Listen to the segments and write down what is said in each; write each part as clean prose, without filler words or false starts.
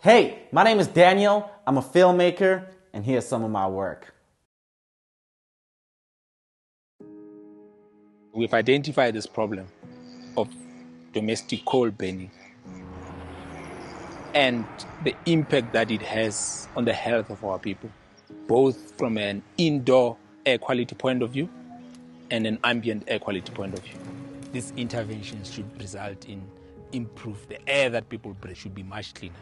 Hey, my name is Daniel, I'm a filmmaker, and here's some of my work. We've identified this problem of domestic coal burning and the impact that it has on the health of our people, both from an indoor air quality point of view and an ambient air quality point of view. These interventions should result in improve the air that people breathe should be much cleaner.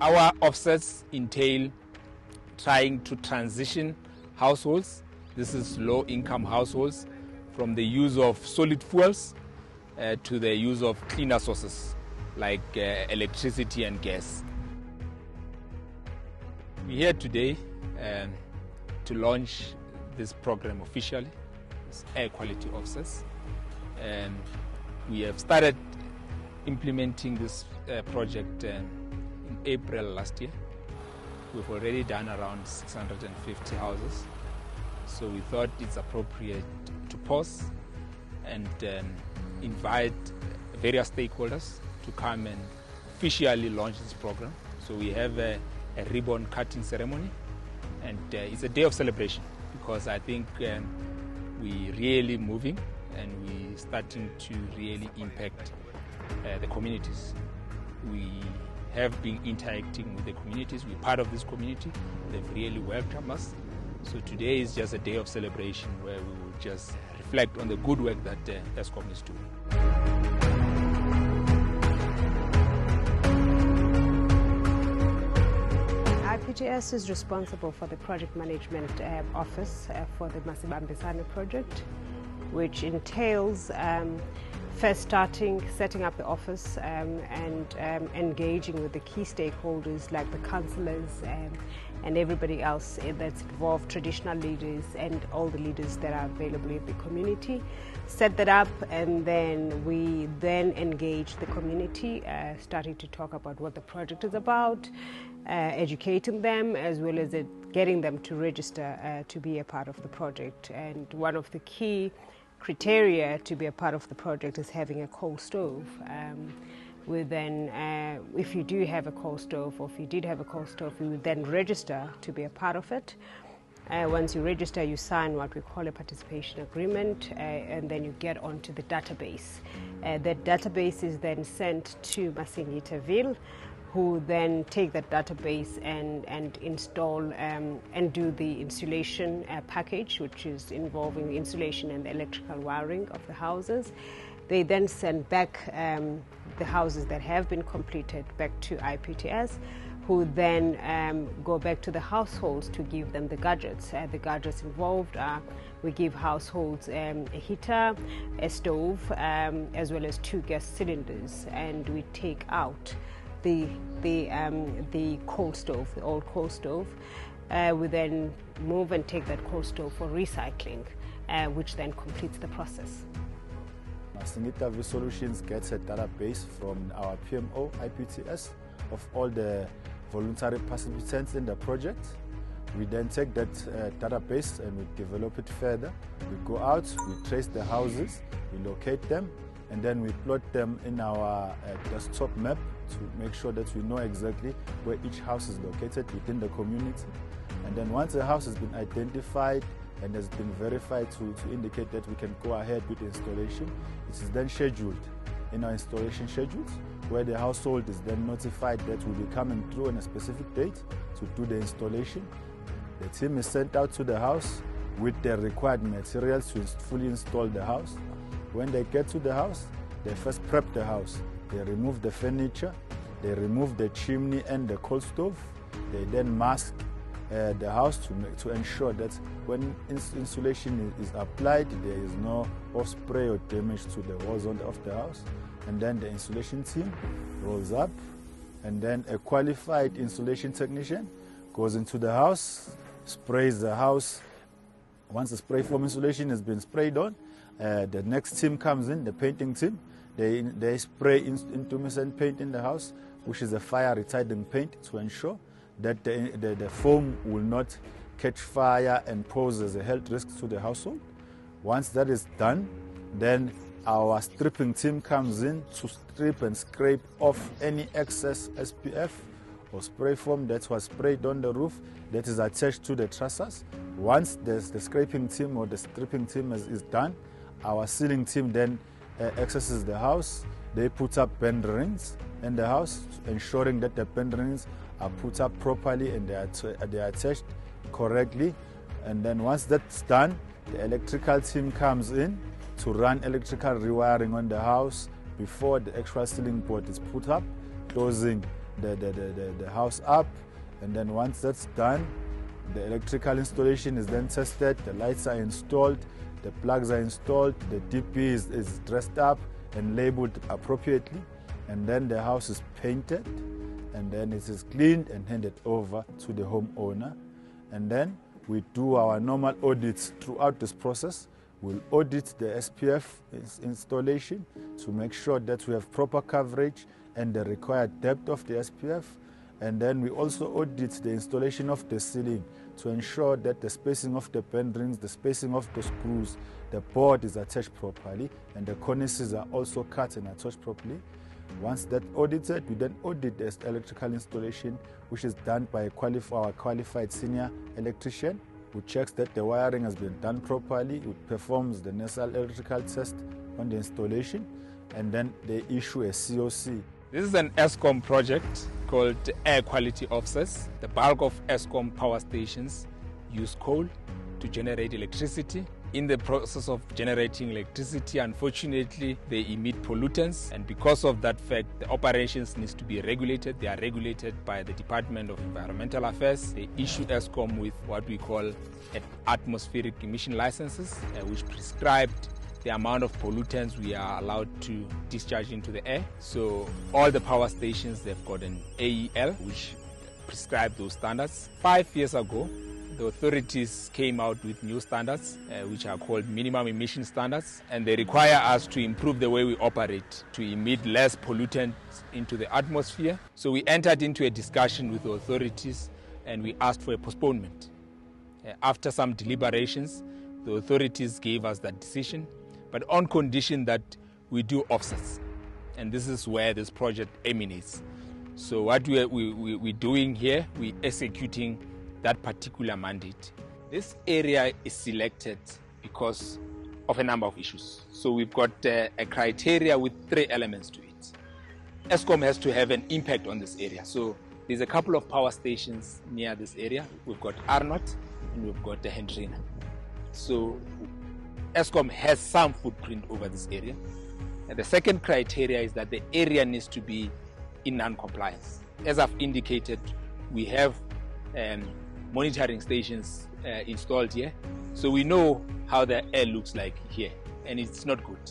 Our offsets entail trying to transition households, this is low-income households, from the use of solid fuels to the use of cleaner sources like electricity and gas. We're here today to launch this program officially, this air quality offsets. We have started implementing this project in April last year. We've already done around 650 houses. So we thought it's appropriate to pause and invite various stakeholders to come and officially launch this program. So we have a ribbon cutting ceremony, and it's a day of celebration because I think we're really moving and we're starting to really impact the communities. We have been interacting with the communities. We're part of this community. They've really welcomed us. So today is just a day of celebration where we will just reflect on the good work that Eskom is doing. IPTS is responsible for the project management office for the Masibambisane project, which entails first setting up the office and engaging with the key stakeholders like the councillors and everybody else that's involved, traditional leaders and all the leaders that are available in the community. Set that up, and then we engage the community, starting to talk about what the project is about, educating them, as well as getting them to register to be a part of the project. And one of the key criteria to be a part of the project is having a coal stove. If you do have a coal stove, or if you did have a coal stove, we would then register to be a part of it. Once you register, you sign what we call a participation agreement, and then you get onto the database. That database is then sent to Masingitaville, who then take that database and install and do the insulation package, which is involving the insulation and the electrical wiring of the houses. They then send back the houses that have been completed back to IPTS, who then go back to the households to give them the gadgets. The gadgets involved are, we give households a heater, a stove, as well as 2 gas cylinders, and we take out the coal stove, the old coal stove. We then move and take that coal stove for recycling, which then completes the process. CineComm Solutions gets a database from our PMO IPTS of all the voluntary participants in the project. We then take that database and we develop it further. We go out, we trace the houses, we locate them, and then we plot them in our desktop map to make sure that we know exactly where each house is located within the community. And then once a house has been identified and has been verified to indicate that we can go ahead with the installation, it is then scheduled in our installation schedules, where the household is then notified that we'll be coming through on a specific date to do the installation. The team is sent out to the house with the required materials to fully install the house. When they get to the house, they first prep the house. They remove the furniture, they remove the chimney and the coal stove. They then mask the house to ensure that when insulation is applied, there is no off-spray or damage to the walls of the house. And then the insulation team rolls up, and then a qualified insulation technician goes into the house, sprays the house. Once the spray foam insulation has been sprayed on, the next team comes in, the painting team. They spray intumescent paint in the house, which is a fire retardant paint, to ensure that the foam will not catch fire and pose as a health risk to the household. Once that is done, then our stripping team comes in to strip and scrape off any excess SPF or spray foam that was sprayed on the roof that is attached to the trusses. Once the scraping team or the stripping team is done, our sealing team then accesses the house. They put up bend rings in the house, ensuring that the bend rings are put up properly and they are attached correctly. And then once that's done, the electrical team comes in to run electrical rewiring on the house before the actual ceiling board is put up, closing the house up. And then once that's done, the electrical installation is then tested, the lights are installed, the plugs are installed, the DP is dressed up and labeled appropriately, and then the house is painted, and then it is cleaned and handed over to the homeowner. And then we do our normal audits throughout this process. We'll audit the SPF installation to make sure that we have proper coverage and the required depth of the SPF. And then we also audit the installation of the ceiling to ensure that the spacing of the bend rings, the spacing of the screws, the board is attached properly, and the cornices are also cut and attached properly. Once that's audited, we then audit the electrical installation, which is done by our qualified senior electrician, who checks that the wiring has been done properly, who performs the necessary electrical test on the installation, and then they issue a COC. This is an Eskom project called Air Quality Offsets. The bulk of Eskom power stations use coal to generate electricity. In the process of generating electricity, unfortunately, they emit pollutants, and because of that fact, the operations needs to be regulated. They are regulated by the Department of Environmental Affairs. They issue Eskom with what we call atmospheric emission licenses, which prescribed the amount of pollutants we are allowed to discharge into the air. So all the power stations, they've got an AEL, which prescribe those standards. 5 years ago, the authorities came out with new standards, which are called minimum emission standards, and they require us to improve the way we operate to emit less pollutants into the atmosphere. So we entered into a discussion with the authorities and we asked for a postponement. After some deliberations, the authorities gave us that decision, but on condition that we do offsets. And this is where this project emanates. So what we're doing here, we're executing that particular mandate. This area is selected because of a number of issues. So we've got a criteria with 3 elements to it. Eskom has to have an impact on this area. So there's a couple of power stations near this area. We've got Arnott and we've got the Hendrina. So Eskom has some footprint over this area. And the second criteria is that the area needs to be in non-compliance. As I've indicated, we have monitoring stations installed here, so we know how the air looks like here, and it's not good.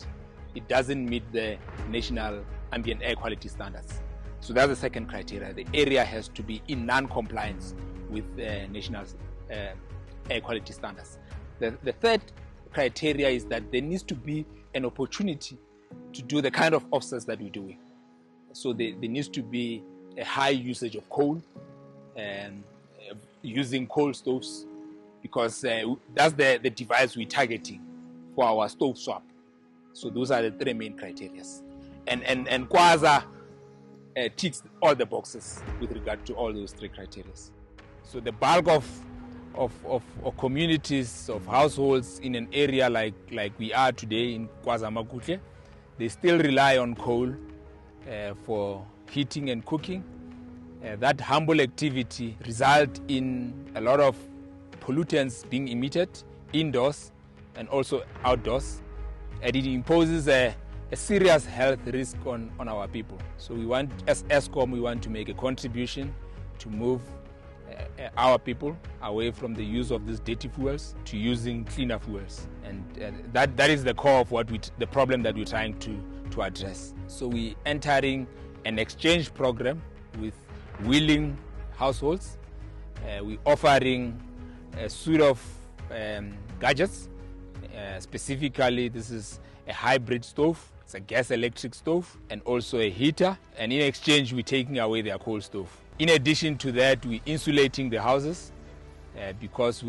It doesn't meet the national ambient air quality standards. So that's the second criteria. The area has to be in non-compliance with national air quality standards. The third criteria is that there needs to be an opportunity to do the kind of offsets that we're doing. So there needs to be a high usage of coal and using coal stoves, because that's the device we're targeting for our stove swap. So those are the 3 main criteria. And Kwaza ticks all the boxes with regard to all those 3 criteria. So the bulk of communities, of households in an area like we are today in KwaZulu-Natal, they still rely on coal for heating and cooking. That humble activity results in a lot of pollutants being emitted indoors and also outdoors, and it imposes a serious health risk on our people. So we want, as Eskom, we want to make a contribution to move our people away from the use of these dirty fuels to using cleaner fuels, and that is the core of the problem that we're trying to address. So we're entering an exchange program with willing households. We're offering a suite of gadgets. Specifically, this is a hybrid stove. It's a gas electric stove and also a heater. And in exchange, we're taking away their coal stove. In addition to that, we're insulating the houses because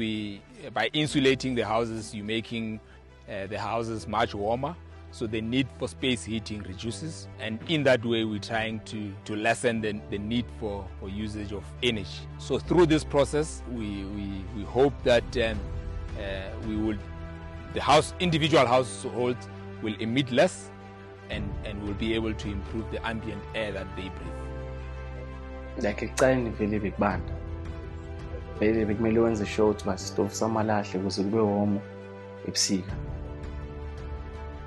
by insulating the houses, you're making the houses much warmer, so the need for space heating reduces, and in that way we're trying to lessen the need for usage of energy. So through this process, we hope that individual households will emit less and will be able to improve the ambient air that they breathe. Like ekucaleni vele bekubanda vele bekumele wenze sure ukuthi basitofu samalahle ukuze kube warm ebusika.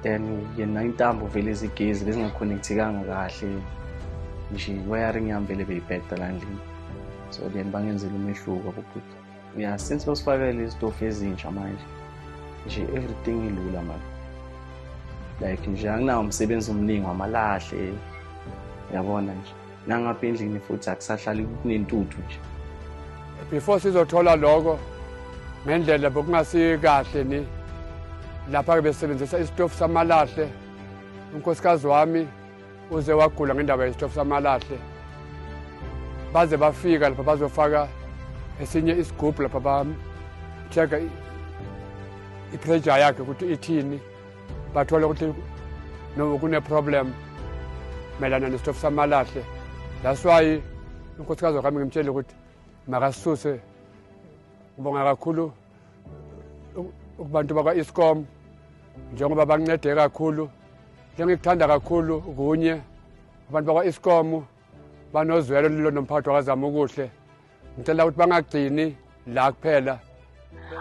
Then yena intambo vele ezigezi bezingaconnectekanga kahle nje wiring yami vele beyibheda la endlini, so then bangenzela umehluko kubhuti. Yeah, since basifakele izitofu ezintsha manje nje everything ilula manje, like nje anginawo umsebenzi omningi wamalahle, yabona nje nangapha endlini futhi akusahlali kunentuthu nje. Before sizothola lokho ngendlela bokungasi ni lapha ke besebenzisa isitofu samalahle. Unkosikazi wami uze wagula ngendaba yesitofu samalahle, baze bafika lapha bazofaka esinye isigubhu lapha ba-check i-pressure yakhe ukuthi ithini, bathola ukuthi kune-problem melana nesitofu samalahle. That's why unkosikazi wami ngimtshela ukuthi makasisuse. Ngibonga kakhulu kubantu bakwa Eskom njengoba bancede kakhulu. Ngikuthanda kakhulu kunye abantu bakwa Eskom banozwelo lilo nomphathi wakazama ukuhle. Ngicela ukuthi bangagcini la kuphela.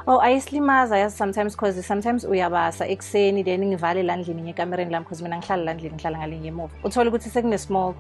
Oh, ayislimaza yazi sometimes because sometimes uyabasa ekseni then ngivale la ndlini ngekamereni lami because mina ngihlala la ndlini, ngihlala ngale ngemuva. Uthola ukuthi sekune smoke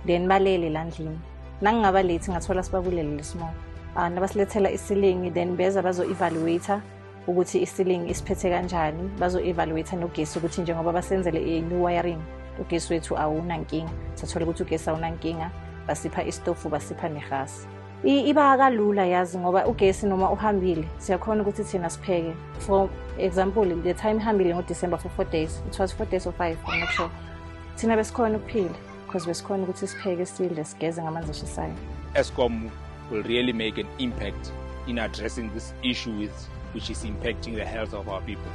then balele la ndlini. Nangingaba late ngathola sibabulele le smoke. Nabasilethela isilingi then beza bazo evaluate ukuthi isilingi isiphethe kanjani, bazo evaluate nogesi ukuthi njengoba basenzele new wiring ugesi wethu awuna nkinga. Sathola ukuthi ugesi awuna nkinga, basipha istofu, basipha negas. Iba kalula yazi ngoba ugesi noma uhambile siyakhona ukuthi thina sipheke. For example, the time ihambile ngoDecember for 4 days, it was 4 days or 5, I'm not sure. Thina besikhona ukuphila because besikhona ukuthi sipheke sidle sigeze ngamanzi ashisayo. Eskom will really make an impact in addressing this issue which is impacting the health of our people.